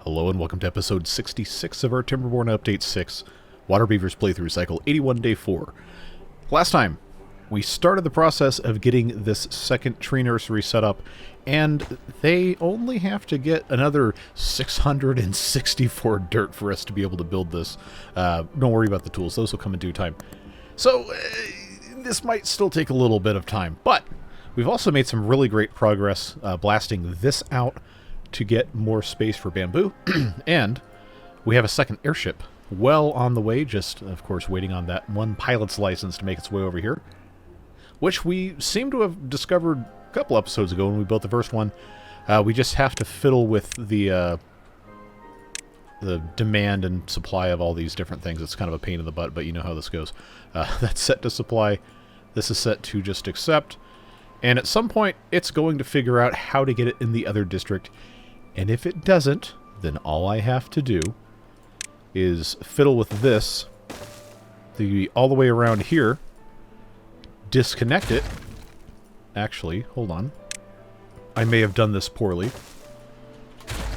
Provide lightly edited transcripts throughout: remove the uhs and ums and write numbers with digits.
Hello and welcome to episode 66 of our Timberborn Update 6 Waterbeavers playthrough cycle 81 day 4. Last time, we started the process of getting this second tree nursery set up, and they only have to get another 664 dirt for us to be able to build this. Don't worry about the tools, those will come in due time. So, this might still take a little bit of time, but we've also made some really great progress blasting this out to get more space for bamboo, and we have a second airship well on the way, just, of course, waiting on that one pilot's license to make its way over here, which we seem to have discovered a couple episodes ago when we built the first one. We just have to fiddle with the demand and supply of all these different things. It's kind of a pain in the butt, but you know how this goes. That's set to supply. This is set to just accept. And at some point, it's going to figure out how to get it in the other district. And if it doesn't, then all I have to do is fiddle with this all the way around here, disconnect it. Actually, hold on. I may have done this poorly.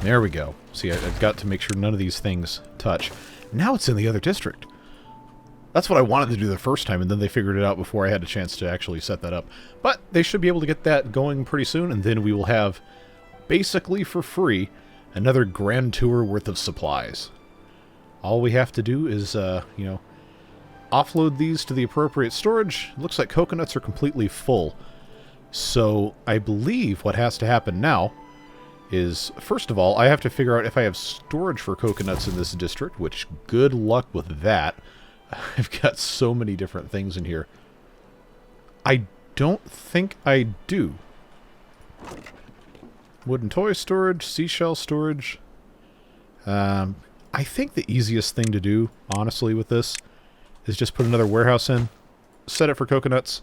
There we go. See, I've got to make sure none of these things touch. Now it's in the other district. That's what I wanted to do the first time, and then they figured it out before I had a chance to actually set that up. But they should be able to get that going pretty soon, and then we will have, basically for free, another grand tour worth of supplies. All we have to do is, offload these to the appropriate storage. Looks like coconuts are completely full. So I believe what has to happen now is, first of all, I have to figure out if I have storage for coconuts in this district, which good luck with that. I've got so many different things in here. I don't think I do. Wooden toy storage, seashell storage. I think the easiest thing to do, honestly, with this is just put another warehouse in, set it for coconuts.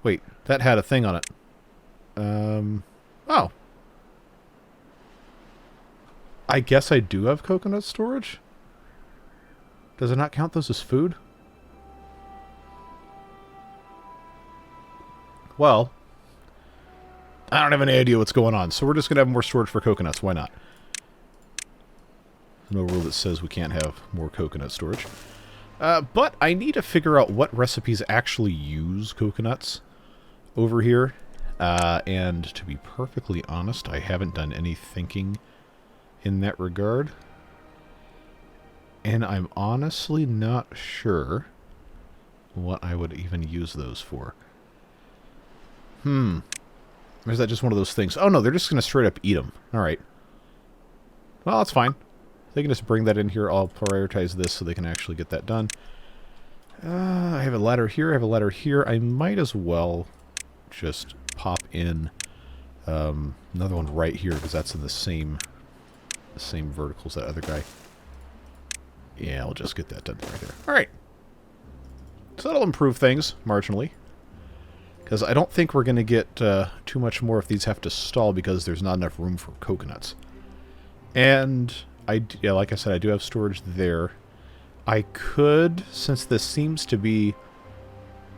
Wait, that had a thing on it. Oh. I guess I do have coconut storage? Does it not count those as food? Well, I don't have any idea what's going on, so we're just going to have more storage for coconuts. Why not? No rule that says we can't have more coconut storage. But I need to figure out what recipes actually use coconuts over here. And to be perfectly honest, I haven't done any thinking in that regard. And I'm honestly not sure what I would even use those for. Or is that just one of those things? Oh no, they're just going to straight up eat them. Alright. Well, that's fine. They can just bring that in here. I'll prioritize this so they can actually get that done. I have a ladder here. I have a ladder here. I might as well just pop in another one right here, because that's in the same vertical as that other guy. Yeah, I'll just get that done right there. Alright. So that'll improve things marginally. Because I don't think we're going to get too much more if these have to stall, because there's not enough room for coconuts. And, like I said, I do have storage there. I could, since this seems to be,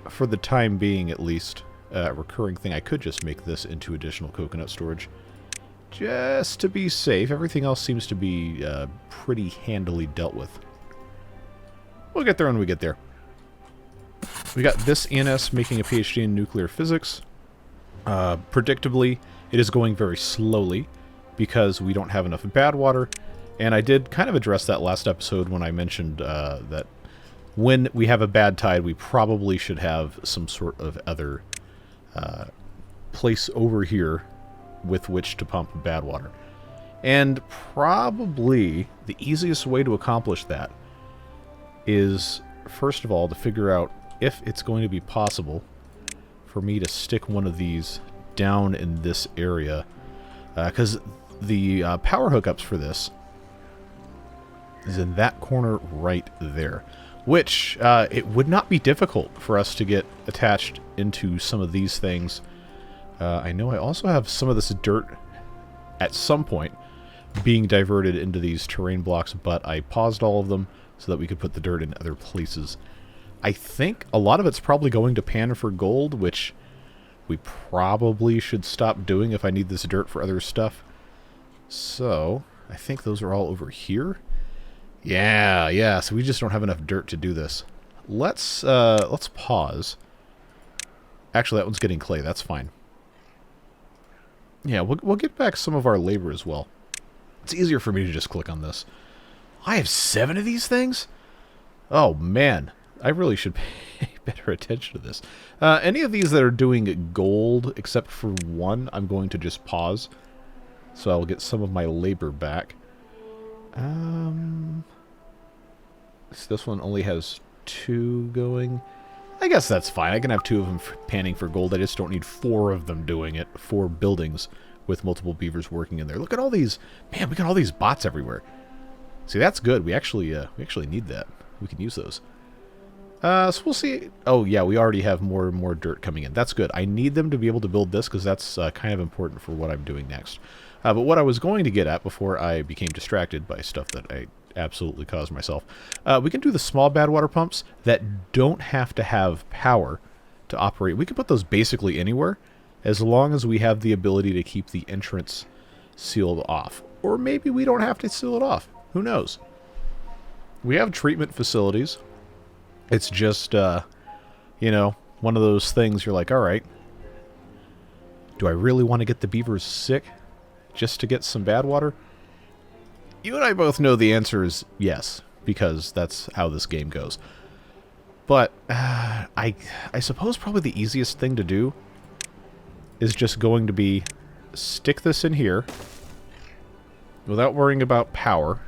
for the time being at least, a recurring thing, I could just make this into additional coconut storage. Just to be safe. Everything else seems to be pretty handily dealt with. We'll get there when we get there. We got this ENS making a PhD in nuclear physics. Predictably, it is going very slowly because we don't have enough bad water. And I did kind of address that last episode when I mentioned that when we have a bad tide, we probably should have some sort of other place over here with which to pump bad water. And probably the easiest way to accomplish that is, first of all, to figure out if it's going to be possible for me to stick one of these down in this area. Because the power hookups for this is in that corner right there. Which, it would not be difficult for us to get attached into some of these things. I know I also have some of this dirt at some point being diverted into these terrain blocks, but I paused all of them so that we could put the dirt in other places. I think a lot of it's probably going to pan for gold, which we probably should stop doing if I need this dirt for other stuff. So, I think those are all over here. Yeah, so we just don't have enough dirt to do this. Let's pause. Actually, that one's getting clay. That's fine. Yeah, we'll get back some of our labor as well. It's easier for me to just click on this. I have 7 of these things? Oh, man. I really should pay better attention to this. Any of these that are doing gold, except for one, I'm going to just pause. So I'll get some of my labor back. So this one only has 2 going. I guess that's fine. I can have 2 of them panning for gold. I just don't need 4 of them doing it. 4 buildings with multiple beavers working in there. Look at all these. Man, we got all these bots everywhere. See, that's good. We actually need that. We can use those. So we'll see. Oh, yeah, we already have more and more dirt coming in. That's good. I need them to be able to build this because that's kind of important for what I'm doing next. But what I was going to get at before I became distracted by stuff that I absolutely caused myself, we can do the small bad water pumps that don't have to have power to operate. We can put those basically anywhere as long as we have the ability to keep the entrance sealed off. Or maybe we don't have to seal it off. Who knows? We have treatment facilities. It's just, you know, one of those things you're like, all right, do I really want to get the beavers sick just to get some bad water? You and I both know the answer is yes, because that's how this game goes. But I suppose probably the easiest thing to do is just going to be stick this in here without worrying about power.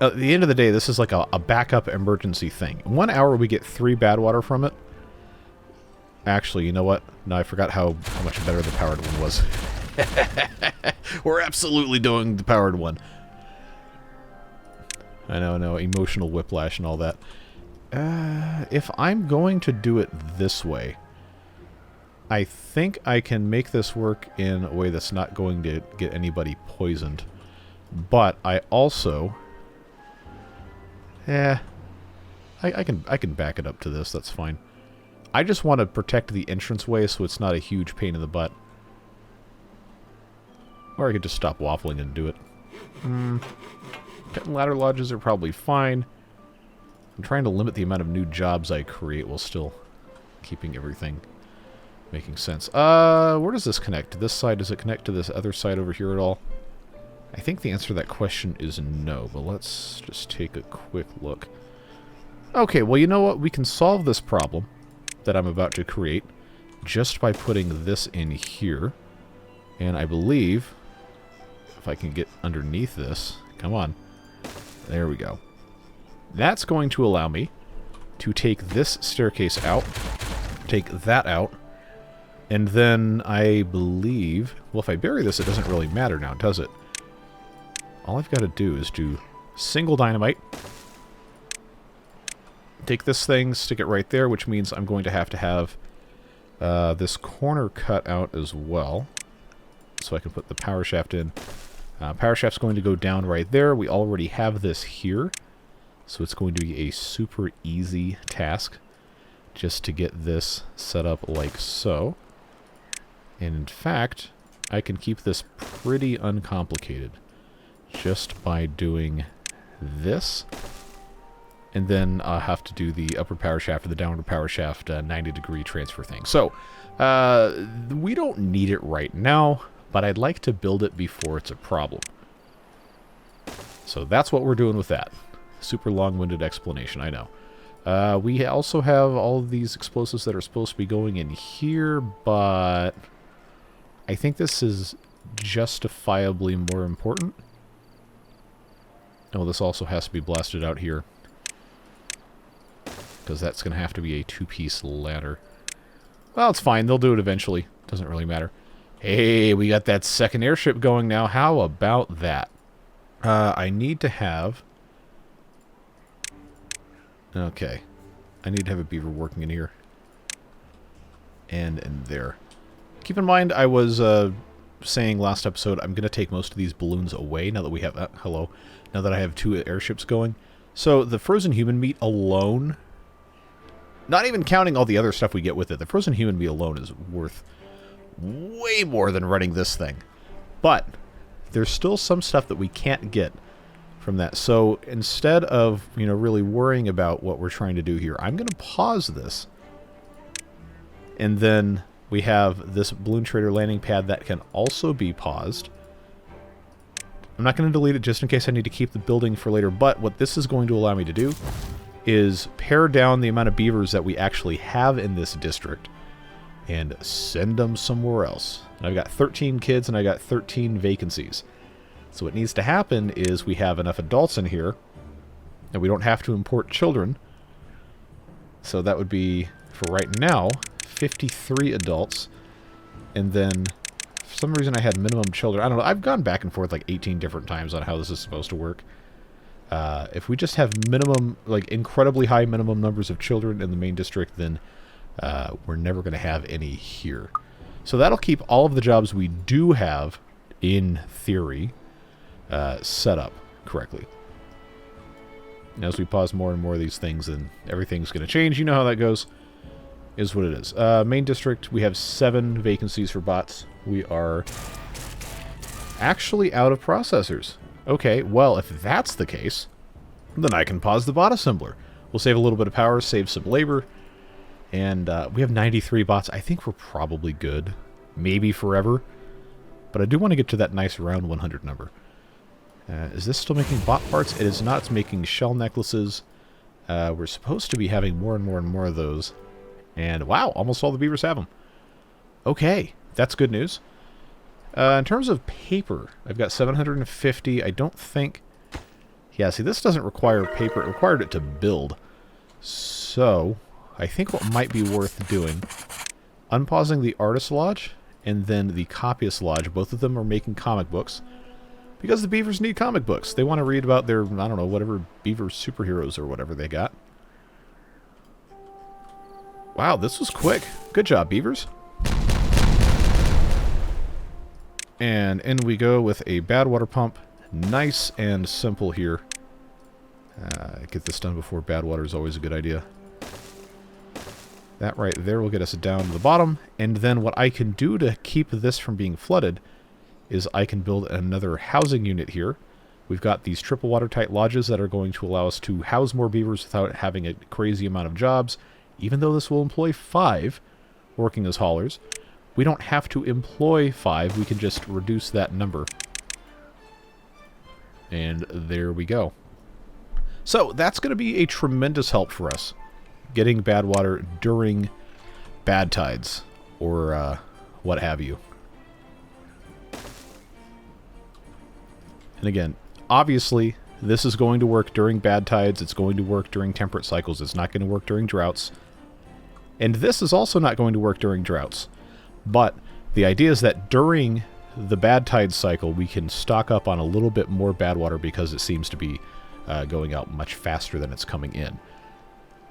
At the end of the day, this is like a backup emergency thing. In 1 hour, we get 3 bad water from it. Actually, you know what? No, I forgot how much better the powered one was. We're absolutely doing the powered one. I know, emotional whiplash and all that. If I'm going to do it this way, I think I can make this work in a way that's not going to get anybody poisoned. But I also... I can back it up to this, that's fine. I just want to protect the entranceway so it's not a huge pain in the butt. Or I could just stop waffling and do it. Pet and ladder lodges are probably fine. I'm trying to limit the amount of new jobs I create while still keeping everything making sense. Where does this connect? To this side? Does it connect to this other side over here at all? I think the answer to that question is no, but let's just take a quick look. Okay, well, you know what? We can solve this problem that I'm about to create just by putting this in here. And I believe, if I can get underneath this, come on. There we go. That's going to allow me to take this staircase out, take that out, and then I believe, well, if I bury this, it doesn't really matter now, does it? All I've got to do is do single dynamite, take this thing, stick it right there, which means I'm going to have this corner cut out as well, so I can put the power shaft in. Power shaft's going to go down right there. We already have this here, so it's going to be a super easy task just to get this set up like so. And in fact, I can keep this pretty uncomplicated just by doing this. And then I'll have to do the upper power shaft or the downward power shaft 90-degree transfer thing. So, we don't need it right now, but I'd like to build it before it's a problem. So that's what we're doing with that. Super long-winded explanation, I know. We also have all of these explosives that are supposed to be going in here, but I think this is justifiably more important. Oh, this also has to be blasted out here, because that's going to have to be a 2-piece ladder. Well, it's fine. They'll do it eventually. Doesn't really matter. Hey, we got that second airship going now. How about that? I need to have... Okay. I need to have a beaver working in here. And in there. Keep in mind, I was saying last episode, I'm going to take most of these balloons away now that we have... hello. Now that I have 2 airships going. So, the frozen human meat alone... Not even counting all the other stuff we get with it. The frozen human meat alone is worth way more than running this thing. But there's still some stuff that we can't get from that. So instead of, really worrying about what we're trying to do here, I'm going to pause this. And then we have this balloon trader landing pad that can also be paused. I'm not going to delete it just in case I need to keep the building for later, but what this is going to allow me to do is pare down the amount of beavers that we actually have in this district and send them somewhere else. And I've got 13 kids and I got 13 vacancies. So what needs to happen is we have enough adults in here and we don't have to import children. So that would be, for right now, 53 adults. And then, for some reason I had minimum children. I don't know, I've gone back and forth like 18 different times on how this is supposed to work. If we just have minimum, like incredibly high minimum numbers of children in the main district, then we're never going to have any here. So that'll keep all of the jobs we do have, in theory, set up correctly. And as we pause more and more of these things, then everything's going to change. You know how that goes. Is what it is. Main district, we have 7 vacancies for bots. We are actually out of processors. Okay, well, if that's the case, then I can pause the bot assembler. We'll save a little bit of power, save some labor, and we have 93 bots. I think we're probably good. Maybe forever. But I do want to get to that nice round 100 number. Is this still making bot parts? It is not. It's making shell necklaces. We're supposed to be having more and more and more of those. And wow, almost all the beavers have them. Okay, that's good news. In terms of paper, I've got 750. I don't think... Yeah, see, this doesn't require paper. It required it to build. So, I think what might be worth doing, unpausing the Artist Lodge and then the Copyist Lodge. Both of them are making comic books. Because the beavers need comic books. They want to read about their, I don't know, whatever beaver superheroes or whatever they got. Wow, this was quick. Good job, beavers. And in we go with a bad water pump. Nice and simple here. Get this done before bad water is always a good idea. That right there will get us down to the bottom. And then what I can do to keep this from being flooded is I can build another housing unit here. We've got these triple watertight lodges that are going to allow us to house more beavers without having a crazy amount of jobs. Even though this will employ 5 working as haulers, we don't have to employ 5. We can just reduce that number. And there we go. So that's going to be a tremendous help for us, getting bad water during bad tides or what have you. And again, obviously, this is going to work during bad tides. It's going to work during temperate cycles. It's not going to work during droughts. And this is also not going to work during droughts. But the idea is that during the bad tide cycle, we can stock up on a little bit more bad water because it seems to be going out much faster than it's coming in.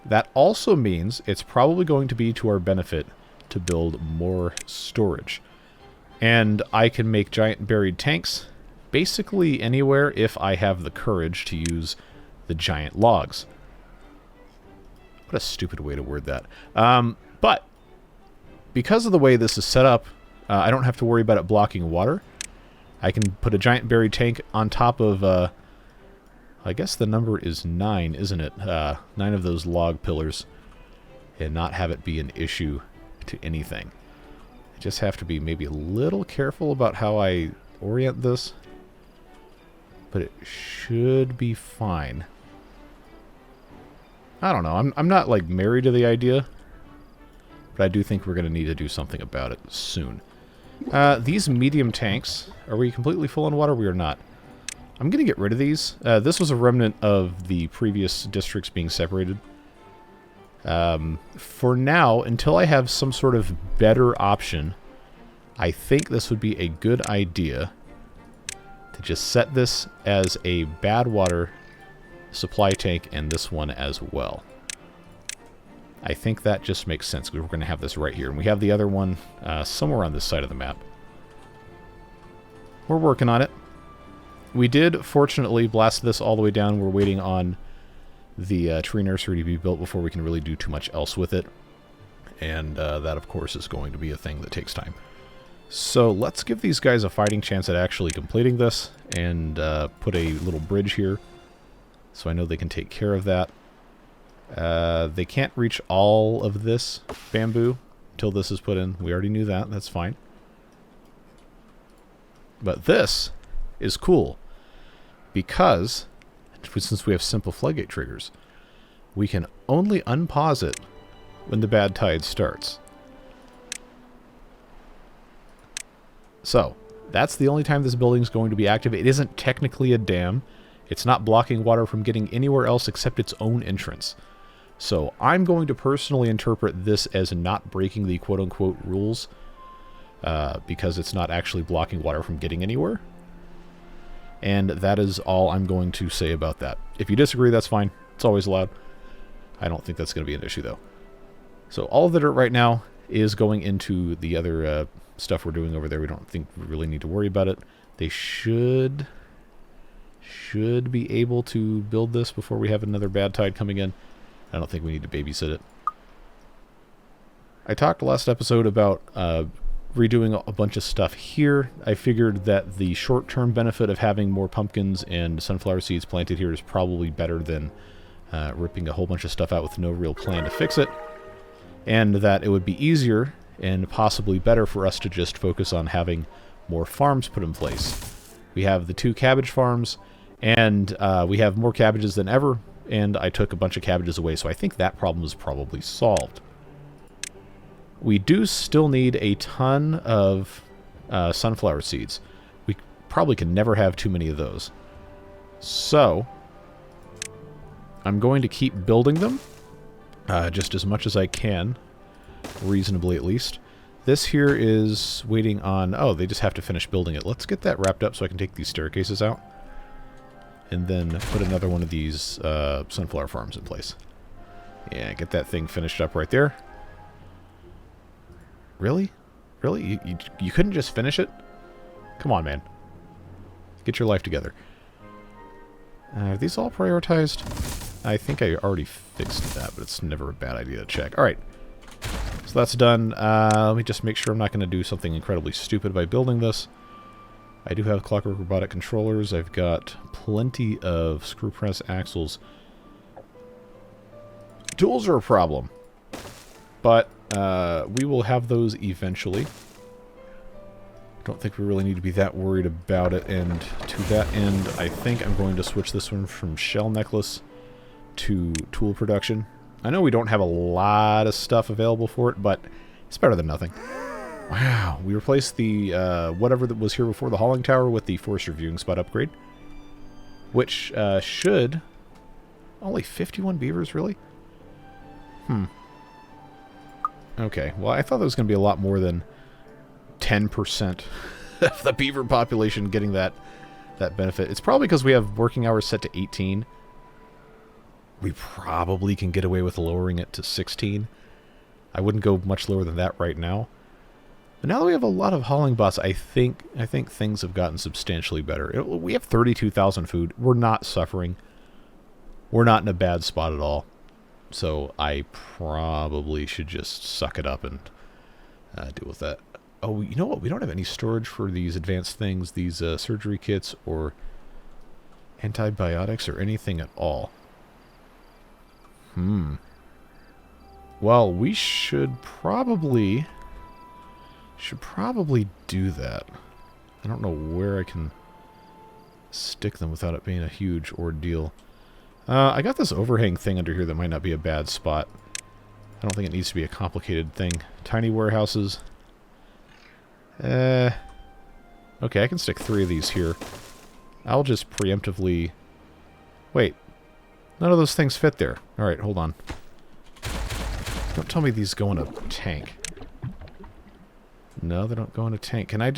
That also means it's probably going to be to our benefit to build more storage. And I can make giant buried tanks basically anywhere if I have the courage to use the giant logs. What a stupid way to word that. But because of the way this is set up, I don't have to worry about it blocking water. I can put a giant buried tank on top of, I guess the number is 9, isn't it? 9 of those log pillars, and not have it be an issue to anything. I just have to be maybe a little careful about how I orient this, but it should be fine. I don't know. I'm not like married to the idea, but I do think we're going to need to do something about it soon. These medium tanks, are we completely full on water? We are not. I'm going to get rid of these. This was a remnant of the previous districts being separated. For now, until I have some sort of better option, I think this would be a good idea to just set this as a bad water supply tank and this one as well. I think that just makes sense because we're going to have this right here. And we have the other one somewhere on this side of the map. We're working on it. We did, fortunately, blast this all the way down. We're waiting on the tree nursery to be built before we can really do too much else with it. And that, of course, is going to be a thing that takes time. So let's give these guys a fighting chance at actually completing this, and put a little bridge here, so I know they can take care of that. They can't reach all of this bamboo until this is put in. We already knew that. That's fine. But this is cool, because since we have simple floodgate triggers, we can only unpause it when the bad tide starts. So, that's the only time this building is going to be active. It isn't technically a dam. It's not blocking water from getting anywhere else except its own entrance. So, I'm going to personally interpret this as not breaking the quote-unquote rules, because it's not actually blocking water from getting anywhere. And that is all I'm going to say about that. If you disagree, that's fine. It's always allowed. I don't think that's going to be an issue, though. So, all of the dirt right now is going into the other stuff we're doing over there. We don't think we really need to worry about it. They should be able to build this before we have another bad tide coming in. I don't think we need to babysit it. I talked last episode about redoing a bunch of stuff here. I figured that the short-term benefit of having more pumpkins and sunflower seeds planted here is probably better than ripping a whole bunch of stuff out with no real plan to fix it. And that it would be easier and possibly better for us to just focus on having more farms put in place. We have the 2 cabbage farms, and we have more cabbages than ever, and I took a bunch of cabbages away, so I think that problem is probably solved. We do still need a ton of sunflower seeds. We probably can never have too many of those. So, I'm going to keep building them, just as much as I can. Reasonably, at least. This here is waiting on... Oh, they just have to finish building it. Let's get that wrapped up so I can take these staircases out. And then put another one of these sunflower farms in place. Yeah, get that thing finished up right there. Really? Really? You couldn't just finish it? Come on, man. Get your life together. Are these all prioritized? I think I already fixed that, but it's never a bad idea to check. Alright. So that's done. Let me just make sure I'm not going to do something incredibly stupid by building this. I do have clockwork robotic controllers. I've got plenty of screw press axles. Tools are a problem, but we will have those eventually. Don't think we really need to be that worried about it, and to that end, I think I'm going to switch this one from shell necklace to tool production. I know we don't have a lot of stuff available for it, but it's better than nothing. Wow, we replaced the whatever that was here before the hauling tower with the forester viewing spot upgrade, which should... Only 51 beavers, really? Okay, well, I thought there was going to be a lot more than 10% of the beaver population getting that benefit. It's probably because we have working hours set to 18. We probably can get away with lowering it to 16. I wouldn't go much lower than that right now. But now that we have a lot of hauling bots, I think things have gotten substantially better. We have 32,000 food. We're not suffering. We're not in a bad spot at all. So I probably should just suck it up and deal with that. Oh, you know what? We don't have any storage for these advanced things, these surgery kits or antibiotics or anything at all. Well, we should probably do that. I don't know where I can stick them without it being a huge ordeal. I got this overhang thing under here that might not be a bad spot. I don't think it needs to be a complicated thing. Tiny warehouses. Okay, I can stick 3 of these here. I'll just preemptively... Wait. None of those things fit there. Alright, hold on. Don't tell me these go in a tank. No, they don't go in a tank. Can I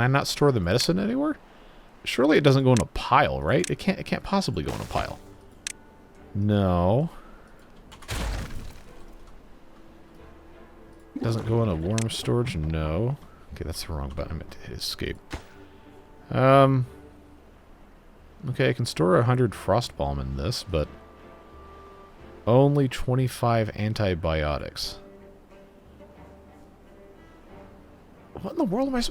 not store the medicine anywhere? Surely it doesn't go in a pile, right? It can't possibly go in a pile. No. It doesn't go in a warm storage? No. Okay, that's the wrong button. I meant to hit escape. Okay, I can store 100 frost balm in this, but only 25 antibiotics. What in the world am I...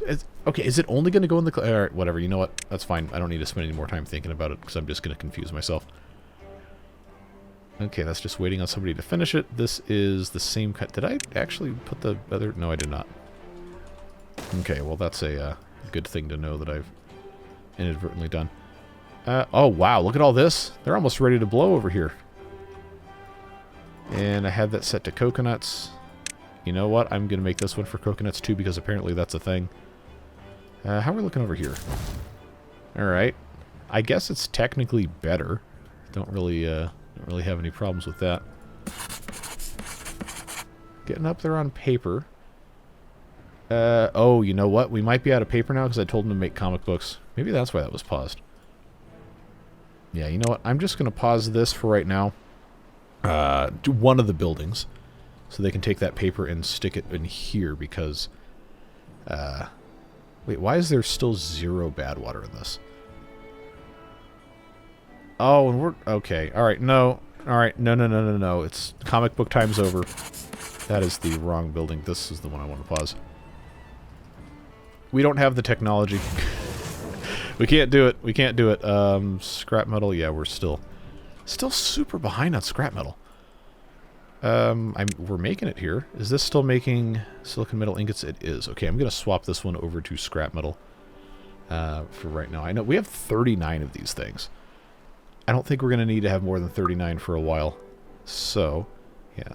Okay, is it only going to go in the... Alright, whatever. You know what? That's fine. I don't need to spend any more time thinking about it, because I'm just going to confuse myself. Okay, that's just waiting on somebody to finish it. This is the same cut. Did I actually put the other... No, I did not. Okay, well, that's a good thing to know that I've inadvertently done. Oh, wow. Look at all this. They're almost ready to blow over here. And I had that set to coconuts. You know what? I'm going to make this one for coconuts too, because apparently that's a thing. How are we looking over here? Alright. I guess it's technically better. Don't really have any problems with that. Getting up there on paper. Oh, you know what? We might be out of paper now because I told them to make comic books. Maybe that's why that was paused. Yeah, you know what? I'm just going to pause this for right now. Do one of the buildings. So they can take that paper and stick it in here because... wait, why is there still 0 bad water in this? Oh, and we're... Okay, alright, no. Alright, no. It's comic book time's over. That is the wrong building. This is the one I want to pause. We don't have the technology. We can't do it. We can't do it. Scrap metal, yeah, we're still super behind on scrap metal. We're making it here. Is this still making silicon metal ingots? It is. Okay, I'm going to swap this one over to scrap metal for right now. I know we have 39 of these things. I don't think we're going to need to have more than 39 for a while. So, yeah,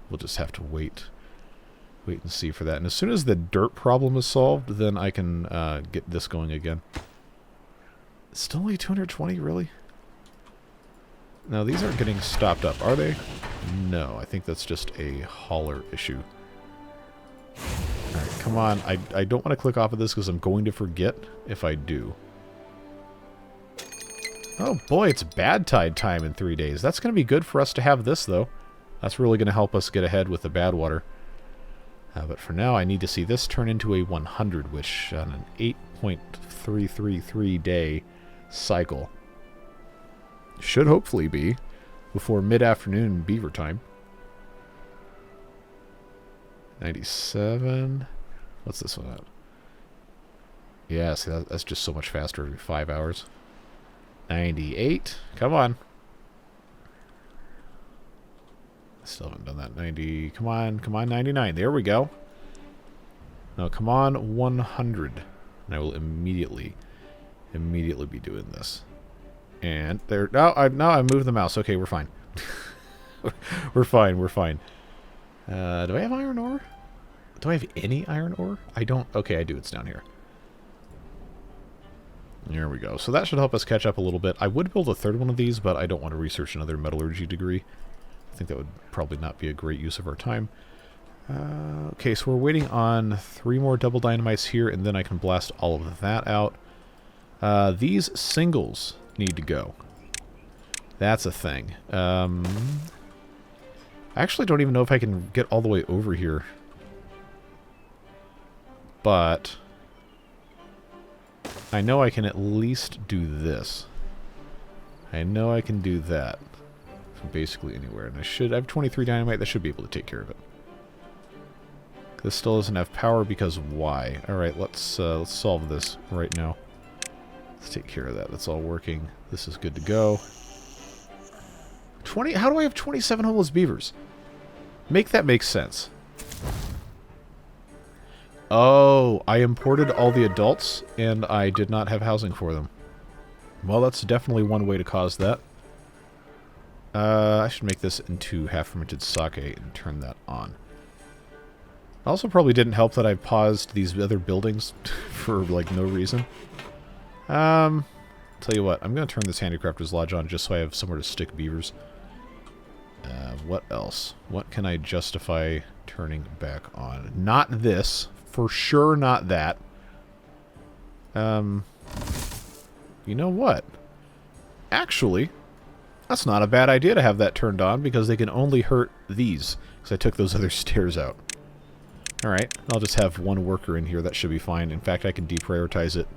we'll just have to wait and see for that. And as soon as the dirt problem is solved, then I can get this going again. It's still only 220, really? Now, these aren't getting stopped up, are they? No, I think that's just a hauler issue. Alright, come on. I don't want to click off of this because I'm going to forget if I do. Oh boy, it's bad tide time in 3 days. That's going to be good for us to have this, though. That's really going to help us get ahead with the bad water. But for now, I need to see this turn into a 100, which on an 8.333 day cycle should hopefully be before mid-afternoon beaver time. 97. What's this one at? Yeah, see, that's just so much faster every 5 hours. 98. Come on. Still haven't done that. 90. Come on, 99. There we go. No, come on, 100. And I will immediately be doing this. And there. No, I moved the mouse. Okay, we're fine. We're fine. Do I have iron ore? Do I have any iron ore? I don't. Okay, I do. It's down here. There we go. So that should help us catch up a little bit. I would build a third one of these, but I don't want to research another metallurgy degree. I think that would probably not be a great use of our time. Okay, so we're waiting on 3 more double dynamites here, and then I can blast all of that out. These singles need to go. That's a thing. I actually don't even know if I can get all the way over here. But I know I can at least do this. I know I can do that from basically anywhere. And I have 23 dynamite. That should be able to take care of it. This still doesn't have power because why? Alright, let's solve this right now. Let's take care of that. That's all working. This is good to go. 20. How do I have 27 homeless beavers? Make that make sense. Oh, I imported all the adults, and I did not have housing for them. Well, that's definitely one way to cause that. I should make this into half-fermented sake and turn that on. Also probably didn't help that I paused these other buildings for, like, no reason. Tell you what, I'm going to turn this Handicrafter's Lodge on just so I have somewhere to stick beavers. What else? What can I justify turning back on? Not this. For sure not that. You know what? Actually, that's not a bad idea to have that turned on because they can only hurt these. Because I took those other stairs out. Alright, I'll just have one worker in here. That should be fine. In fact, I can deprioritize it.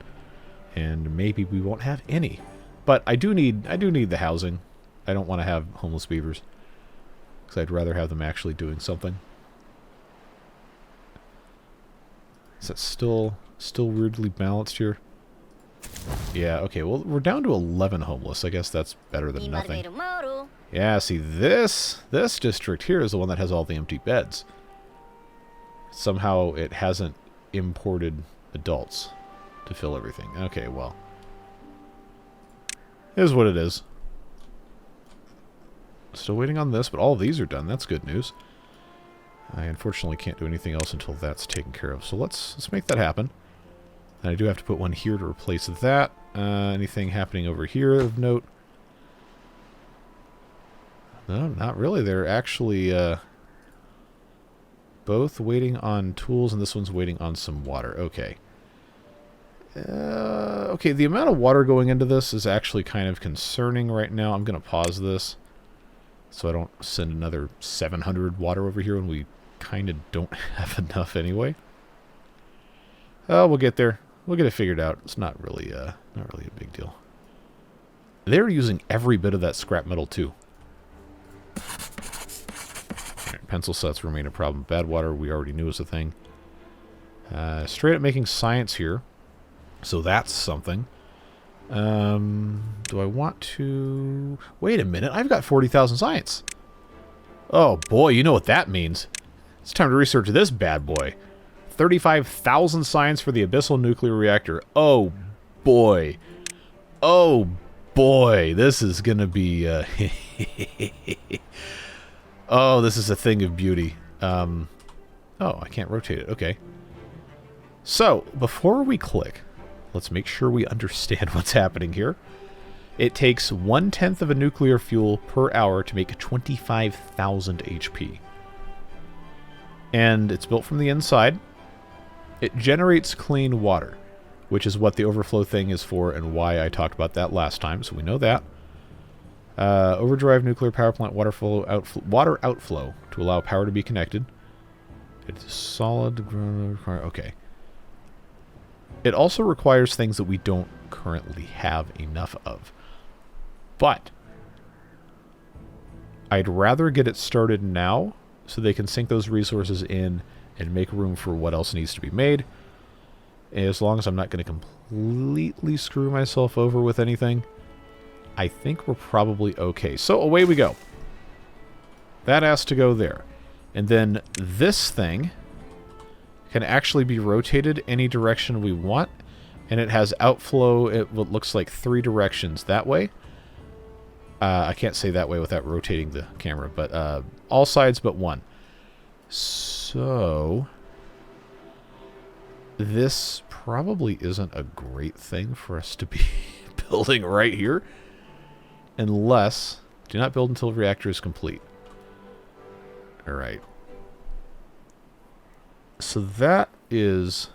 And maybe we won't have any. But I do need the housing. I don't want to have homeless beavers. Because I'd rather have them actually doing something. Is that still weirdly balanced here? Yeah, okay, well, we're down to 11 homeless. I guess that's better than nothing. Yeah, see, this district here is the one that has all the empty beds. Somehow it hasn't imported adults to fill everything. Okay, well. It is what it is. Still waiting on this, but all of these are done. That's good news. I unfortunately can't do anything else until that's taken care of. So let's make that happen. And I do have to put one here to replace that. Anything happening over here of note? No, not really. They're actually both waiting on tools, and this one's waiting on some water. Okay. Okay, the amount of water going into this is actually kind of concerning right now. I'm going to pause this so I don't send another 700 water over here when we kind of don't have enough anyway. Oh, we'll get there. We'll get it figured out. It's not really a big deal. They're using every bit of that scrap metal too. Right, pencil sets remain a problem. Bad water we already knew was a thing. Straight up making science here. So that's something. Do I want to... Wait a minute, I've got 40,000 science. Oh boy, you know what that means. It's time to research this bad boy. 35,000 science for the abyssal nuclear reactor. Oh boy. Oh boy, this is gonna be... oh, this is a thing of beauty. Oh, I can't rotate it. Okay. So, before we click... Let's make sure we understand what's happening here. It takes 1/10 of a nuclear fuel per hour to make 25,000 HP. And it's built from the inside. It generates clean water, which is what the overflow thing is for and why I talked about that last time, so we know that. Overdrive nuclear power plant water outflow to allow power to be connected. It's solid... Okay. It also requires things that we don't currently have enough of. But I'd rather get it started now so they can sink those resources in and make room for what else needs to be made. As long as I'm not going to completely screw myself over with anything, I think we're probably okay. So away we go. That has to go there. And then this thing... can actually be rotated any direction we want, and it has outflow. It looks like 3 directions that way. I can't say that way without rotating the camera, but all sides but one. So this probably isn't a great thing for us to be building right here, unless do not build until reactor is complete. All right. So that is...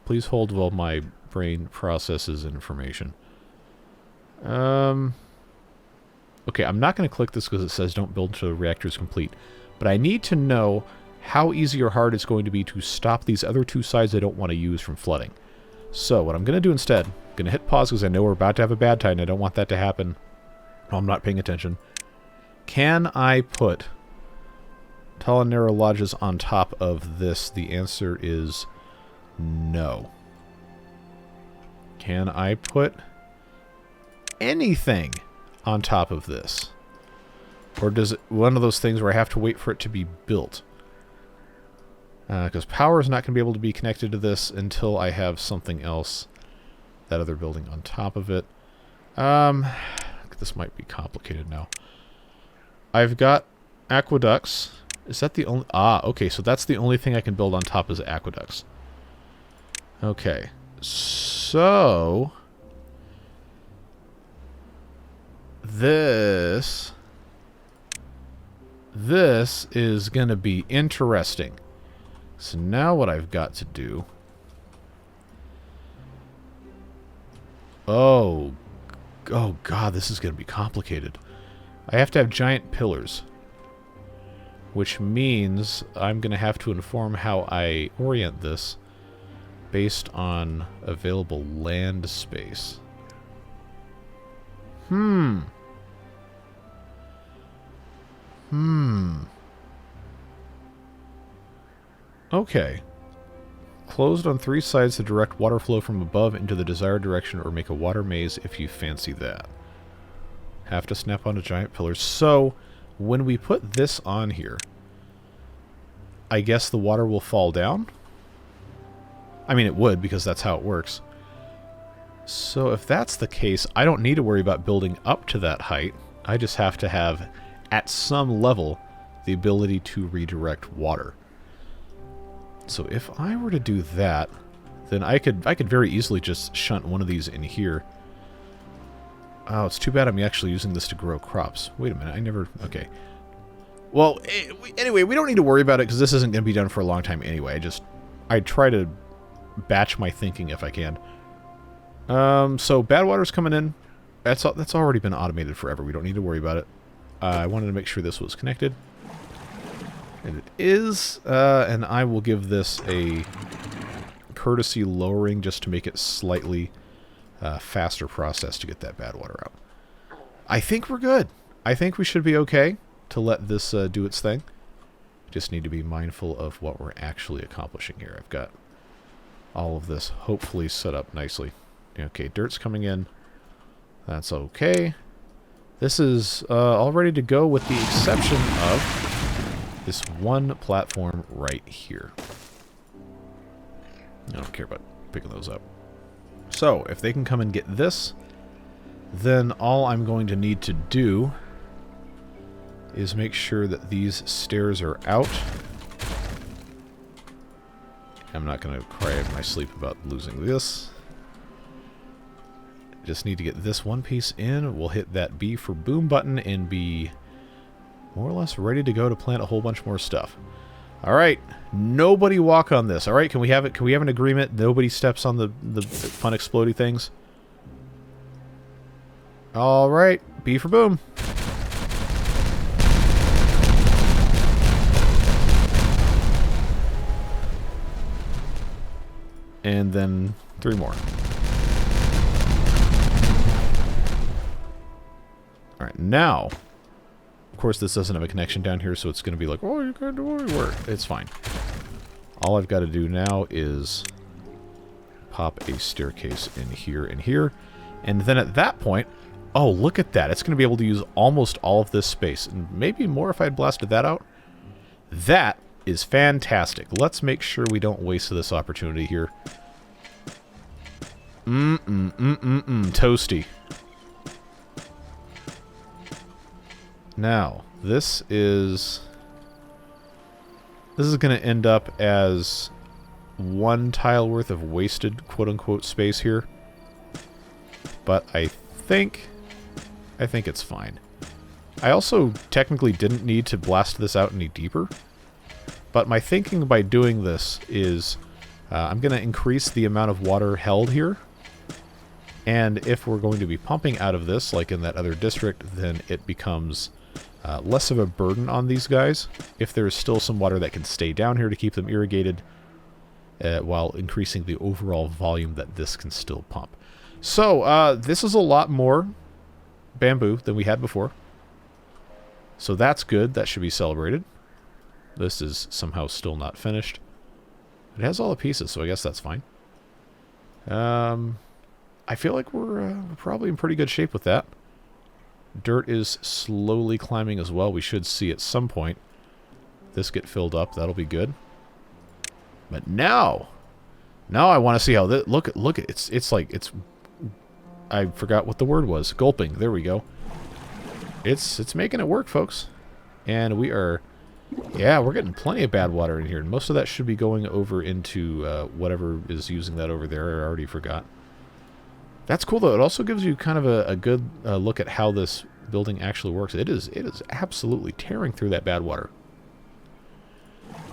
Please hold while my brain processes information. Okay, I'm not going to click this because it says don't build until the reactor is complete. But I need to know how easy or hard it's going to be to stop these other 2 sides I don't want to use from flooding. So what I'm going to do instead, I'm going to hit pause because I know we're about to have a bad time and I don't want that to happen. I'm not paying attention. Can I put Talanera lodges on top of this? The answer is no. Can I put anything on top of this? Or does it one of those things where I have to wait for it to be built? Because power is not going to be able to be connected to this until I have something else. That other building on top of it. This might be complicated now. I've got aqueducts. Is that the only... Ah, okay, so that's the only thing I can build on top is aqueducts. Okay. So... This is going to be interesting. So now what I've got to do... Oh god, this is going to be complicated. I have to have giant pillars. Which means I'm going to have to inform how I orient this based on available land space. Okay. Closed on 3 sides to direct water flow from above into the desired direction or make a water maze if you fancy that. Have to snap onto giant pillars. So, when we put this on here, I guess the water will fall down? I mean, it would, because that's how it works. So if that's the case, I don't need to worry about building up to that height. I just have to have, at some level, the ability to redirect water. So if I were to do that, then I could very easily just shunt one of these in here. Oh, it's too bad I'm actually using this to grow crops. Wait a minute, I never... Okay. Well, anyway, we don't need to worry about it because this isn't going to be done for a long time anyway. I try to batch my thinking if I can. So bad water's coming in. That's already been automated forever. We don't need to worry about it. I wanted to make sure this was connected. And it is. And I will give this a courtesy lowering just to make it slightly faster process to get that bad water out. I think we're good. I think we should be okay to let this do its thing. Just need to be mindful of what we're actually accomplishing here. I've got all of this hopefully set up nicely. Okay, dirt's coming in. That's okay. This is all ready to go with the exception of this one platform right here. I don't care about picking those up. So, if they can come and get this, then all I'm going to need to do is make sure that these stairs are out. I'm not going to cry in my sleep about losing this. Just need to get this one piece in. We'll hit that B for boom button and be more or less ready to go to plant a whole bunch more stuff. All right, nobody walk on this. All right, can we have it? Can we have an agreement? Nobody steps on the fun explodey things. All right, B for boom. And then 3 more. Alright, now, of course this doesn't have a connection down here, so it's going to be like, oh, you can't do any work. It's fine. All I've got to do now is pop a staircase in here and here. And then at that point, oh, look at that. It's going to be able to use almost all of this space. And maybe more if I'd blasted that out. That is fantastic. Let's make sure we don't waste this opportunity here. Toasty. Now, this is going to end up as 1 tile worth of wasted quote-unquote space here. But I think it's fine. I also technically didn't need to blast this out any deeper. But my thinking by doing this is I'm going to increase the amount of water held here. And if we're going to be pumping out of this, like in that other district, then it becomes less of a burden on these guys. If there's still some water that can stay down here to keep them irrigated, while increasing the overall volume that this can still pump. So, this is a lot more bamboo than we had before. So that's good. That should be celebrated. This is somehow still not finished. It has all the pieces, so I guess that's fine. I feel like we're probably in pretty good shape with that. Dirt is slowly climbing as well. We should see at some point this get filled up. That'll be good. But now I want to see how this... Look at it's like... I forgot what the word was. Gulping. There we go. It's making it work, folks. And we are... Yeah, we're getting plenty of bad water in here. And most of that should be going over into whatever is using that over there. I already forgot. That's cool, though. It also gives you kind of a good look at how this building actually works. It is absolutely tearing through that bad water.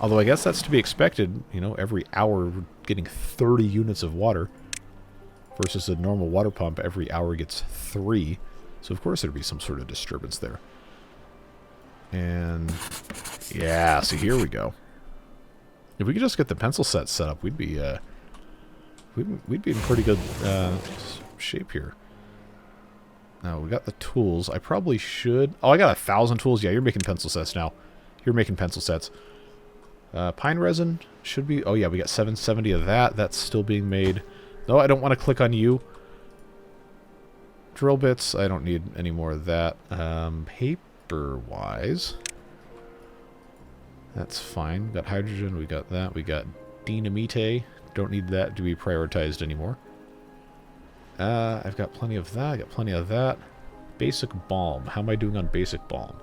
Although I guess that's to be expected. You know, every hour we're getting 30 units of water versus a normal water pump every hour gets 3. So of course there'd be some sort of disturbance there. And yeah, so here we go. If we could just get the pencil set set up, we'd be in pretty good shape here. Now, we got the tools. I probably should... Oh, I got 1,000 tools. Yeah, you're making pencil sets now. You're making pencil sets. Pine resin should be... Oh, yeah, we got 770 of that. That's still being made. No, I don't want to click on you. Drill bits. I don't need any more of that. Paper-wise... That's fine. We got hydrogen. We got that. We got dynamite. Don't need that to be prioritized anymore. I've got plenty of that. I got plenty of that. Basic balm. How am I doing on basic balm?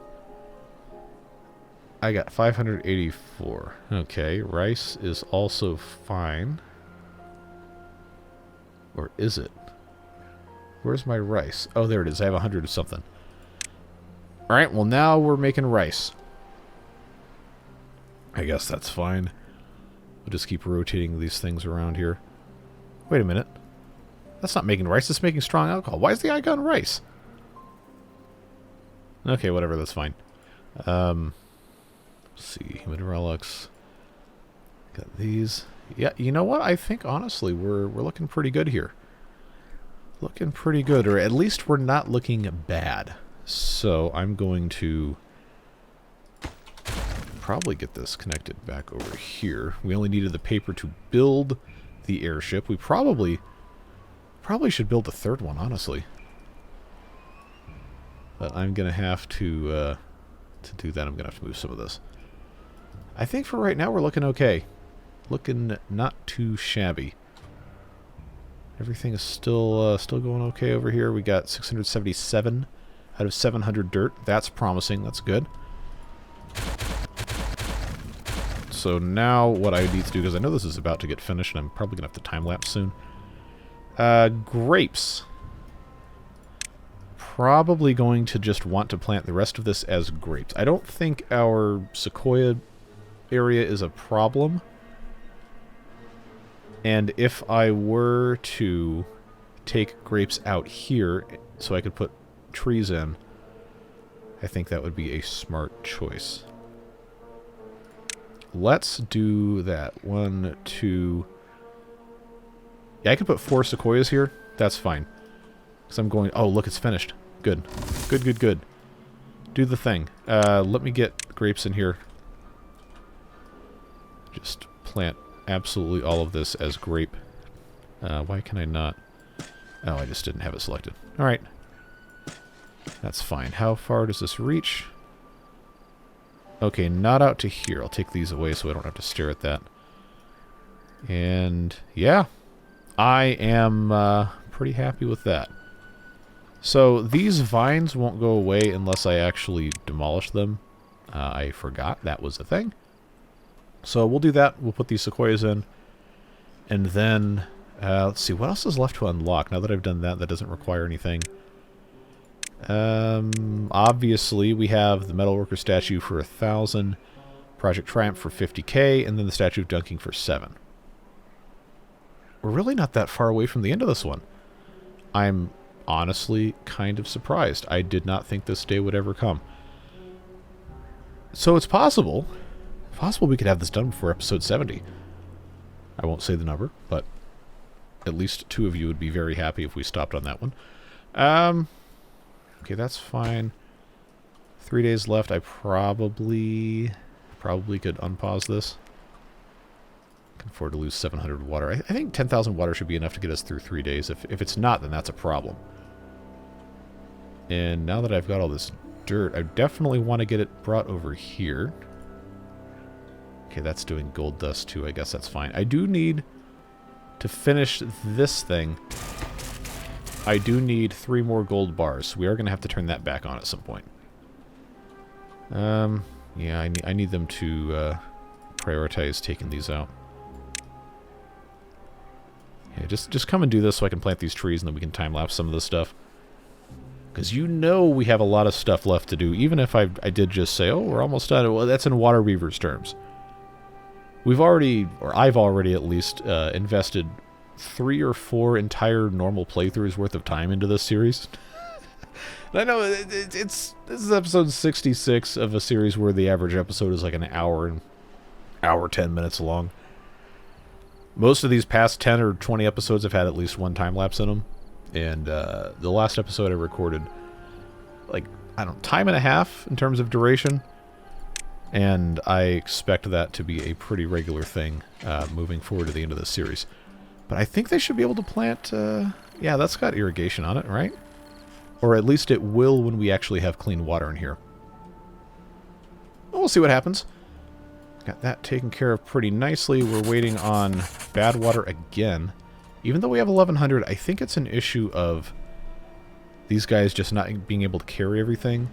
I got 584. Okay, rice is also fine. Or is it? Where's my rice? Oh, there it is. I have 100 of something. Alright, well now we're making rice. I guess that's fine. We'll just keep rotating these things around here. Wait a minute. That's not making rice, it's making strong alcohol. Why is the icon rice? Okay, whatever, that's fine. Let's see, human relics. Got these. Yeah, you know what? I think, honestly, we're looking pretty good here. Looking pretty good, or at least we're not looking bad. So, I'm going to probably get this connected back over here. We only needed the paper to build the airship. We probably should build a third one, honestly. But I'm gonna have to do that. I'm gonna have to move some of this. I think for right now we're looking okay. Looking not too shabby. Everything is still going okay over here. We got 677 out of 700 dirt. That's promising. That's good. So now what I need to do, because I know this is about to get finished, and I'm probably going to have to time-lapse soon. Grapes. Probably going to just want to plant the rest of this as grapes. I don't think our sequoia area is a problem. And if I were to take grapes out here so I could put trees in, I think that would be a smart choice. Let's do that. 1, 2... Yeah, I could put 4 sequoias here. That's fine. Because I'm going... Oh, look, it's finished. Good. Good, good, good. Do the thing. Let me get grapes in here. Just plant absolutely all of this as grape. Why can I not? Oh, I just didn't have it selected. Alright. That's fine. How far does this reach? Okay, not out to here. I'll take these away so I don't have to stare at that. And, yeah. I am pretty happy with that. So, these vines won't go away unless I actually demolish them. I forgot that was a thing. So, we'll do that. We'll put these sequoias in. And then, let's see, what else is left to unlock? Now that I've done that, that doesn't require anything. Obviously, we have the metalworker statue for 1,000, Project Triumph for 50k, and then the statue of dunking for 7. We're really not that far away from the end of this one. I'm honestly kind of surprised. I did not think this day would ever come. So it's possible we could have this done before episode 70. I won't say the number, but at least 2 of you would be very happy if we stopped on that one. Okay, that's fine. 3 days left. I probably could unpause this. Can afford to lose 700 water. I think 10,000 water should be enough to get us through 3 days. If it's not, then that's a problem. And now that I've got all this dirt, I definitely want to get it brought over here. Okay, that's doing gold dust too. I guess that's fine. I do need to finish this thing. I do need 3 more gold bars. So we are going to have to turn that back on at some point. Yeah, I need them to prioritize taking these out. Yeah, just come and do this so I can plant these trees and then we can time-lapse some of this stuff. Because you know we have a lot of stuff left to do. Even if I did just say, oh, we're almost done. Well, that's in Waterbeavers terms. We've already, or I've already at least, invested 3 or 4 entire normal playthroughs worth of time into this series. And I know this is episode 66 of a series where the average episode is like an hour and 10 minutes long. Most of these past 10 or 20 episodes have had at least one time lapse in them. And the last episode I recorded, like, I don't know, time and a half in terms of duration. And I expect that to be a pretty regular thing moving forward to the end of this series. But I think they should be able to plant... yeah, that's got irrigation on it, right? Or at least it will when we actually have clean water in here. Well, we'll see what happens. Got that taken care of pretty nicely. We're waiting on bad water again. Even though we have 1100, I think it's an issue of these guys just not being able to carry everything.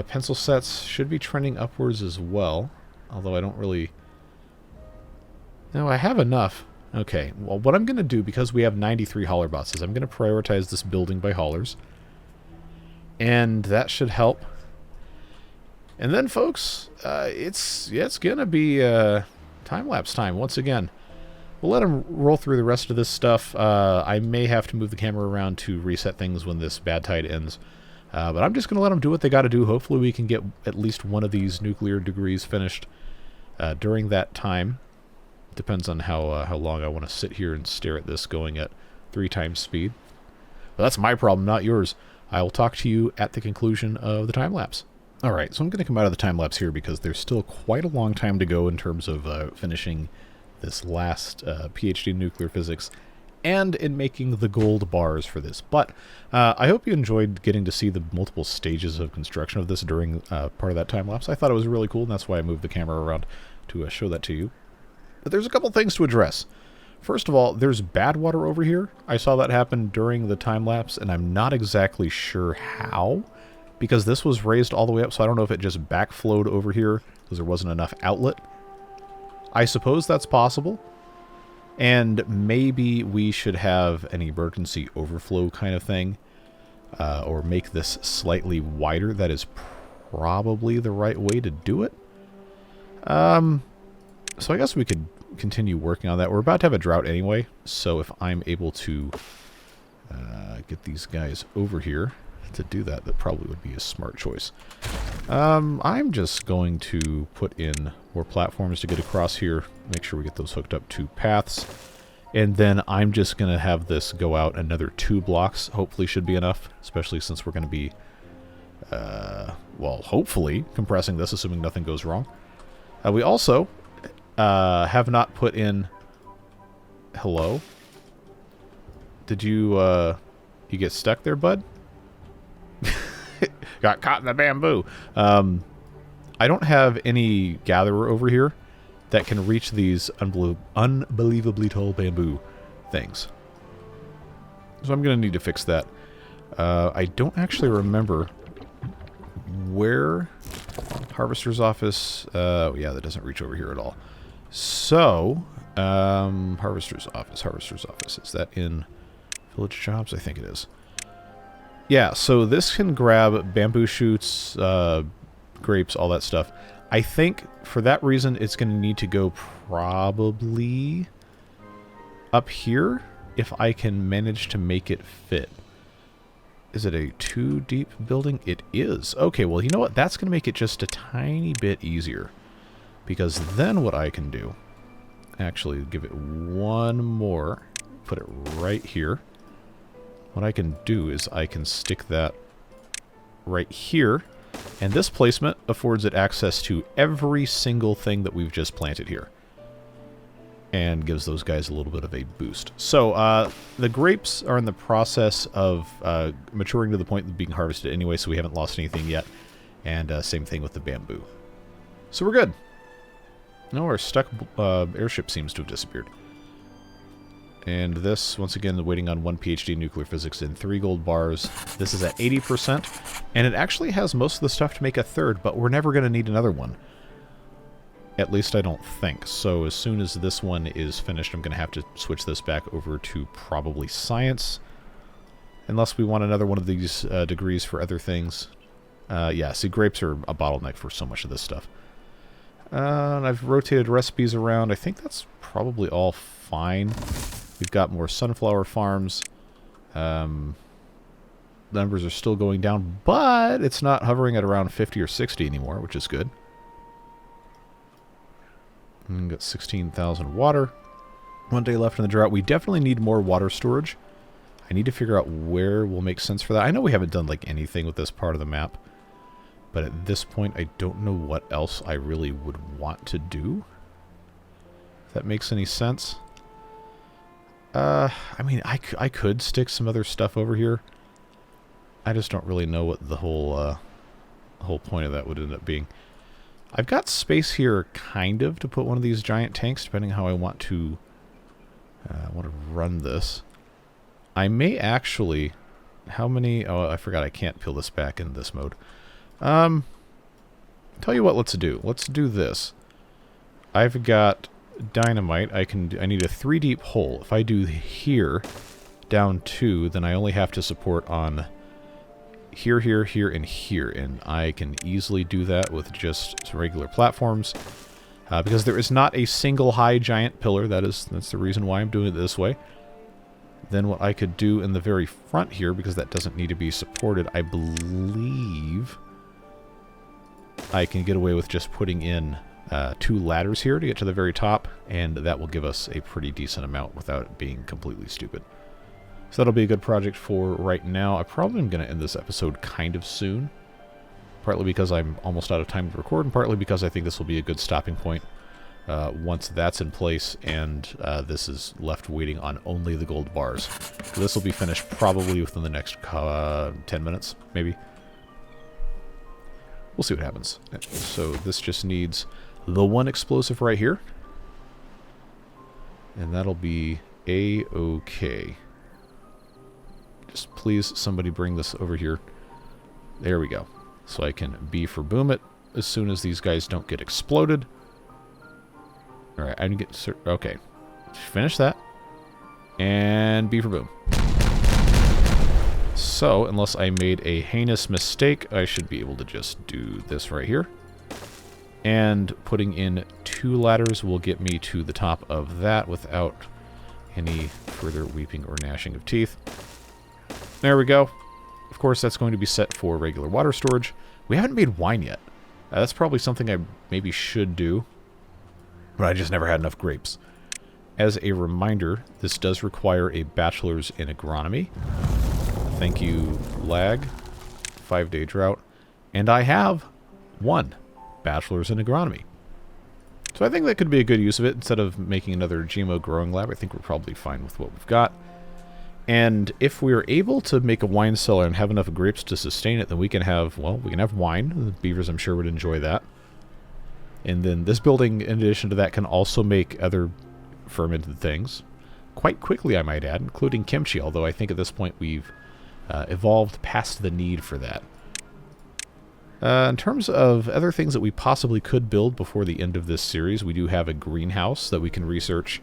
Pencil sets should be trending upwards as well. Although I don't really... No, I have enough. Okay, well, what I'm going to do, because we have 93 hauler bots, is I'm going to prioritize this building by haulers. And that should help. And then, folks, it's going to be time-lapse time once again. We'll let them roll through the rest of this stuff. I may have to move the camera around to reset things when this bad tide ends. But I'm just going to let them do what they got to do. Hopefully we can get at least one of these nuclear degrees finished during that time. Depends on how long I want to sit here and stare at this going at 3 times speed. But that's my problem, not yours. I will talk to you at the conclusion of the time-lapse. Alright, so I'm going to come out of the time-lapse here because there's still quite a long time to go in terms of finishing this last PhD in nuclear physics and in making the gold bars for this. But I hope you enjoyed getting to see the multiple stages of construction of this during part of that time-lapse. I thought it was really cool, and that's why I moved the camera around to show that to you. But there's a couple things to address. First of all, there's bad water over here. I saw that happen during the time-lapse, and I'm not exactly sure how, because this was raised all the way up, so I don't know if it just backflowed over here because there wasn't enough outlet. I suppose that's possible. And maybe we should have an emergency overflow kind of thing, or make this slightly wider. That is probably the right way to do it. So I guess we could continue working on that. We're about to have a drought anyway, so if I'm able to get these guys over here to do that, that probably would be a smart choice. I'm just going to put in more platforms to get across here, make sure we get those hooked up to paths, and then I'm just going to have this go out another 2 blocks. Hopefully should be enough, especially since we're going to be, well, hopefully compressing this, assuming nothing goes wrong. We also have not put in... Hello? Did you, you get stuck there, bud? Got caught in the bamboo. I don't have any gatherer over here that can reach these unbelievably tall bamboo things. So I'm going to need to fix that. I don't actually remember where Harvester's office... yeah, that doesn't reach over here at all. So, Harvester's office. Is that in Village Jobs? I think it is. Yeah, so this can grab bamboo shoots, grapes, all that stuff. I think for that reason it's going to need to go probably up here if I can manage to make it fit. Is it a 2 deep building? It is. Okay, well, you know what? That's going to make it just a tiny bit easier. Because then what I can do, actually give it one more, put it right here. What I can do is I can stick that right here, and this placement affords it access to every single thing that we've just planted here. And gives those guys a little bit of a boost. So, the grapes are in the process of maturing to the point of being harvested anyway, so we haven't lost anything yet. And same thing with the bamboo. So we're good. No, our stuck airship seems to have disappeared. And this, once again, waiting on 1 PhD in nuclear physics and 3 gold bars. This is at 80%, and it actually has most of the stuff to make a 3rd, but we're never going to need another one. At least I don't think. So as soon as this one is finished, I'm going to have to switch this back over to probably science. Unless we want another one of these degrees for other things. Yeah, see, grapes are a bottleneck for so much of this stuff. And I've rotated recipes around. I think that's probably all fine. We've got more sunflower farms. The numbers are still going down, but it's not hovering at around 50 or 60 anymore, which is good. And got 16,000 water. 1 day left in the drought. We definitely need more water storage. I need to figure out where will make sense for that. I know we haven't done like anything with this part of the map, but at this point I don't know what else I really would want to do. If that makes any sense. I mean, I could stick some other stuff over here. I just don't really know what the whole point of that would end up being. I've got space here, kind of, to put one of these giant tanks, depending how I want to run this. I may actually... How many... Oh, I forgot I can't peel this back in this mode. Tell you what, let's do. Let's do this. I've got dynamite. I need a 3 deep hole. If I do here, down 2, then I only have to support on here, here, here, and here. And I can easily do that with just some regular platforms. Because there is not a single high giant pillar. That's the reason why I'm doing it this way. Then what I could do in the very front here, because that doesn't need to be supported, I believe I can get away with just putting in 2 ladders here to get to the very top, and that will give us a pretty decent amount without it being completely stupid. So that'll be a good project for right now. I probably am going to end this episode kind of soon, partly because I'm almost out of time to record, and partly because I think this will be a good stopping point once that's in place, and this is left waiting on only the gold bars. So this will be finished probably within the next 10 minutes, maybe. We'll see what happens. So this just needs the 1 explosive right here. And that'll be A-okay. Just please, somebody bring this over here. There we go. So I can B for boom it as soon as these guys don't get exploded. Alright, I can get... Okay. Finish that. And B for boom. So, unless I made a heinous mistake, I should be able to just do this right here. And putting in 2 ladders will get me to the top of that without any further weeping or gnashing of teeth. There we go. Of course, that's going to be set for regular water storage. We haven't made wine yet. That's probably something I maybe should do, but I just never had enough grapes. As a reminder, this does require a bachelor's in agronomy. Thank you, lag. 5-day drought. And I have 1 bachelor's in agronomy. So I think that could be a good use of it. Instead of making another GMO growing lab, I think we're probably fine with what we've got. And if we're able to make a wine cellar and have enough grapes to sustain it, then we can have, well, we can have wine. The beavers, I'm sure, would enjoy that. And then this building, in addition to that, can also make other fermented things. Quite quickly, I might add, including kimchi, although I think at this point we've evolved past the need for that. In terms of other things that we possibly could build before the end of this series, we do have a greenhouse that we can research.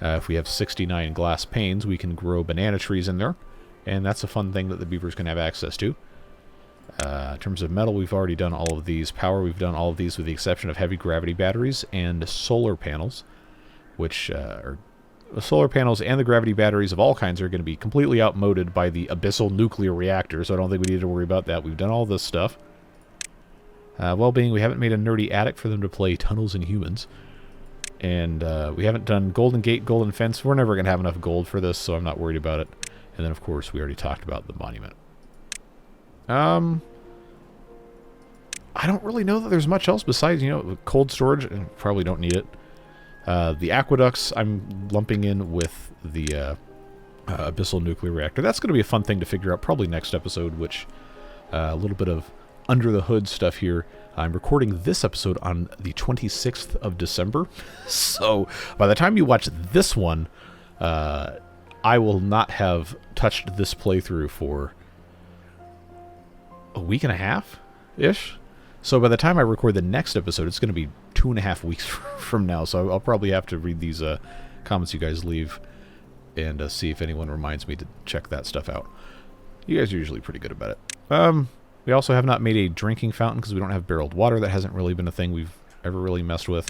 If we have 69 glass panes, we can grow banana trees in there, and that's a fun thing that the beavers can have access to. In terms of metal, we've already done all of these. Power, we've done all of these with the exception of heavy gravity batteries and solar panels, which are... The solar panels and the gravity batteries of all kinds are going to be completely outmoded by the abyssal nuclear reactor, so I don't think we need to worry about that. We've done all this stuff. Well-being, we haven't made a nerdy attic for them to play Tunnels and Humans. And we haven't done Golden Gate, Golden Fence. We're never going to have enough gold for this, so I'm not worried about it. And then, of course, we already talked about the monument. I don't really know that there's much else besides, cold storage. Probably don't need it. The aqueducts I'm lumping in with the abyssal nuclear reactor. That's going to be a fun thing to figure out probably next episode, which a little bit of under the hood stuff here. I'm recording this episode on the 26th of December, so by the time you watch this one, I will not have touched this playthrough for a week and a half-ish. So by the time I record the next episode, it's going to be 2.5 weeks from now. So I'll probably have to read these comments you guys leave and see if anyone reminds me to check that stuff out. You guys are usually pretty good about it. We also have not made a drinking fountain because we don't have barreled water. That hasn't really been a thing we've ever really messed with.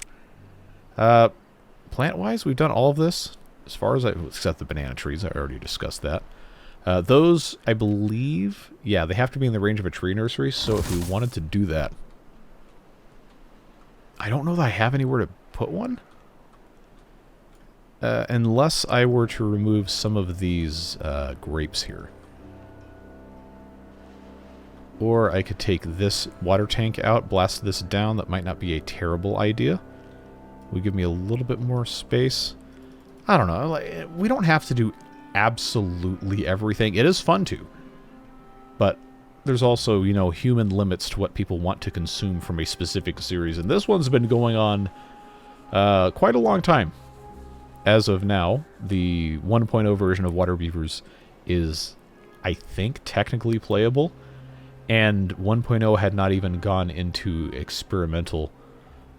Plant-wise, we've done all of this. As far as except the banana trees. I already discussed that. Those, I believe, yeah, they have to be in the range of a tree nursery. So if we wanted to do that, I don't know that I have anywhere to put one. unless I were to remove some of these grapes here. Or I could take this water tank out, blast this down. That might not be a terrible idea. Would give me a little bit more space. I don't know. Like, we don't have to do absolutely everything. It is fun to. But there's also, you know, human limits to what people want to consume from a specific series. And this one's been going on quite a long time. As of now, the 1.0 version of Waterbeavers is, I think, technically playable. And 1.0 had not even gone into experimental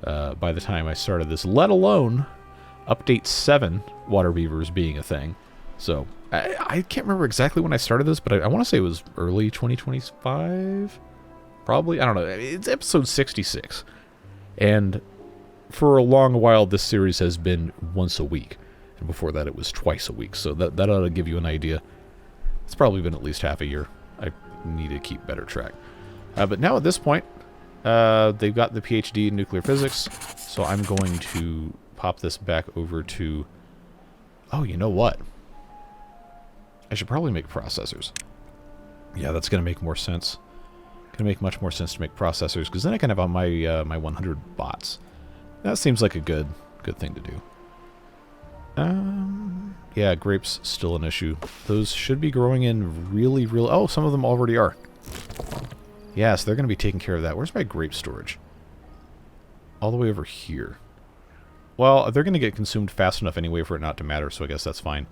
by the time I started this, let alone Update 7 Waterbeavers being a thing. So, I can't remember exactly when I started this, but I want to say it was early 2025? Probably? I don't know. It's episode 66. And for a long while, this series has been once a week. And before that, it was twice a week. So that ought to give you an idea. It's probably been at least half a year. I need to keep better track. But now at this point, they've got the PhD in nuclear physics. So I'm going to pop this back over to... Oh, you know what? I should probably make processors. Yeah, that's going to make more sense. Going to make much more sense to make processors, because then I can have on my my 100 bots. That seems like a good thing to do. Yeah, grapes still an issue. Those should be growing in really... Oh, some of them already are. Yes, they're going to be taking care of that. Where's my grape storage? All the way over here. Well, they're going to get consumed fast enough anyway for it not to matter, so I guess that's fine.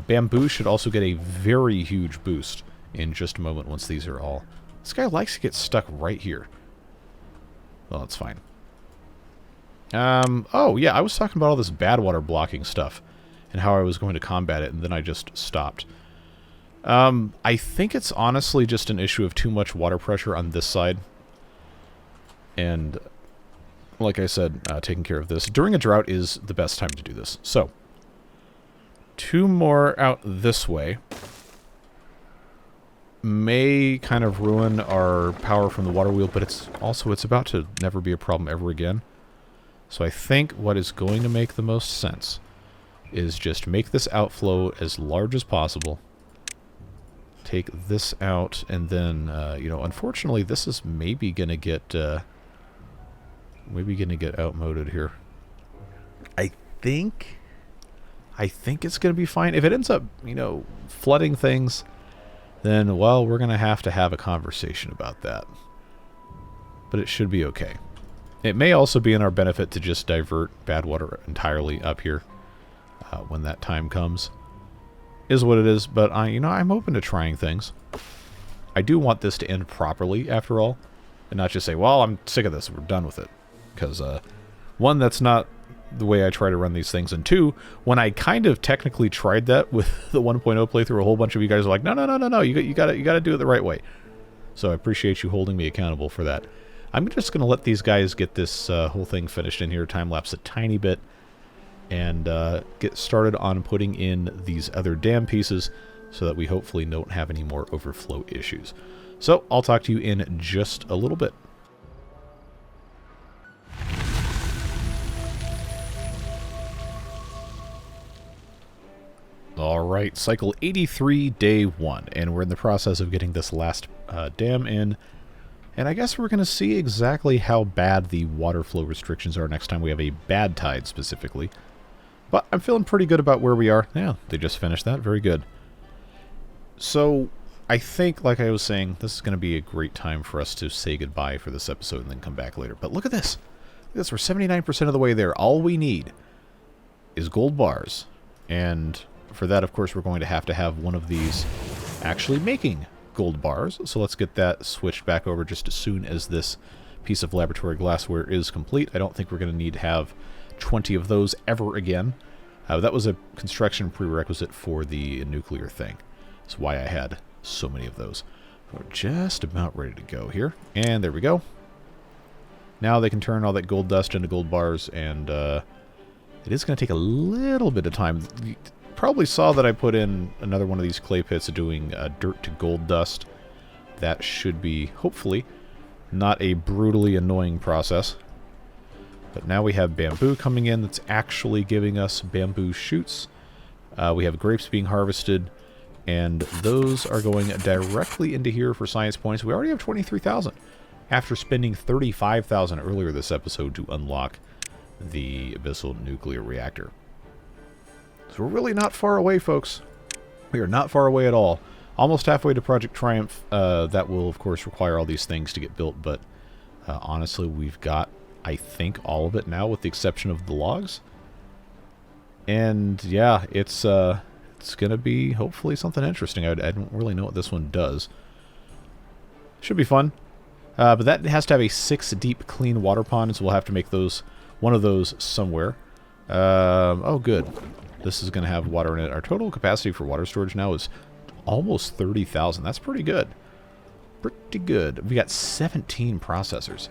Bamboo should also get a very huge boost in just a moment once these are all... This guy likes to get stuck right here. Well, that's fine. Oh, yeah, I was talking about all this bad water blocking stuff and how I was going to combat it, and then I just stopped. I think it's honestly just an issue of too much water pressure on this side. And, like I said, taking care of this. During a drought is the best time to do this. So, 2 more out this way may kind of ruin our power from the water wheel, but it's about to never be a problem ever again. So I think what is going to make the most sense is just make this outflow as large as possible. Take this out, and then, you know, unfortunately, this is maybe gonna get outmoded here. I think it's gonna be fine. If it ends up, you know, flooding things, then, well, we're gonna have to have a conversation about that. But it should be okay. It may also be in our benefit to just divert bad water entirely up here when that time comes. Is what it is, but I'm open to trying things. I do want this to end properly, after all, and not just say, well, I'm sick of this, we're done with it. Because, 1, that's not the way I try to run these things, and 2, when I kind of technically tried that with the 1.0 playthrough, a whole bunch of you guys are like, no, you gotta do it the right way. So I appreciate you holding me accountable for that. I'm just going to let these guys get this whole thing finished in here, time-lapse a tiny bit, and get started on putting in these other dam pieces so that we hopefully don't have any more overflow issues. So I'll talk to you in just a little bit. Alright, cycle 83, day 1, and we're in the process of getting this last dam in. And I guess we're going to see exactly how bad the water flow restrictions are next time we have a bad tide specifically. But I'm feeling pretty good about where we are. Yeah, they just finished that. Very good. So, I think, like I was saying, this is going to be a great time for us to say goodbye for this episode and then come back later. But look at this. Look at this. We're 79% of the way there. All we need is gold bars. And for that, of course, we're going to have one of these actually making gold bars. So let's get that switched back over just as soon as this piece of laboratory glassware is complete. I don't think we're going to need to have 20 of those ever again. That was a construction prerequisite for the nuclear thing. That's why I had so many of those. We're just about ready to go here. And there we go. Now they can turn all that gold dust into gold bars, and it is going to take a little bit of time. You probably saw that I put in another one of these clay pits doing dirt to gold dust. That should be, hopefully, not a brutally annoying process. But now we have bamboo coming in that's actually giving us bamboo shoots. We have grapes being harvested, and those are going directly into here for science points. We already have 23,000 after spending 35,000 earlier this episode to unlock the abyssal nuclear reactor. So we're really not far away, folks. We are not far away at all. Almost halfway to Project Triumph. That will, of course, require all these things to get built, but honestly, we've got, I think, all of it now, with the exception of the logs. And yeah, it's going to be hopefully something interesting. I don't really know what this one does. Should be fun. But that has to have a 6 deep clean water pond, so we'll have to make one of those somewhere. Oh, good. This is going to have water in it. Our total capacity for water storage now is almost 30,000. That's pretty good. Pretty good. We got 17 processors.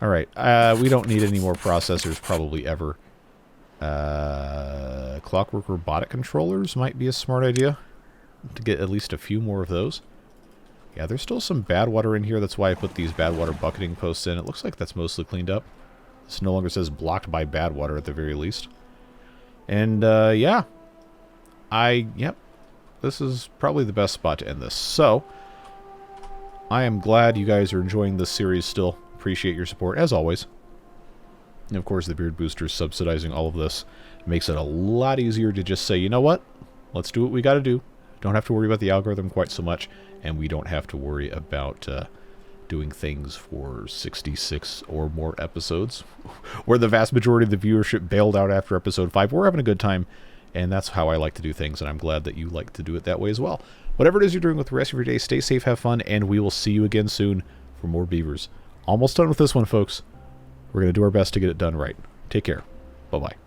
Alright, we don't need any more processors probably ever. Clockwork robotic controllers might be a smart idea to get at least a few more of those. Yeah, there's still some bad water in here. That's why I put these bad water bucketing posts in. It looks like that's mostly cleaned up. This no longer says blocked by bad water at the very least. And, yeah. Yep. This is probably the best spot to end this. So, I am glad you guys are enjoying this series still. Appreciate your support, as always. And of course, the Beard Boosters subsidizing all of this makes it a lot easier to just say, you know what? Let's do what we got to do. Don't have to worry about the algorithm quite so much, and we don't have to worry about doing things for 66 or more episodes, where the vast majority of the viewership bailed out after episode 5. We're having a good time, and that's how I like to do things, and I'm glad that you like to do it that way as well. Whatever it is you're doing with the rest of your day, stay safe, have fun, and we will see you again soon for more beavers. Almost done with this one, folks. We're going to do our best to get it done right. Take care. Bye-bye.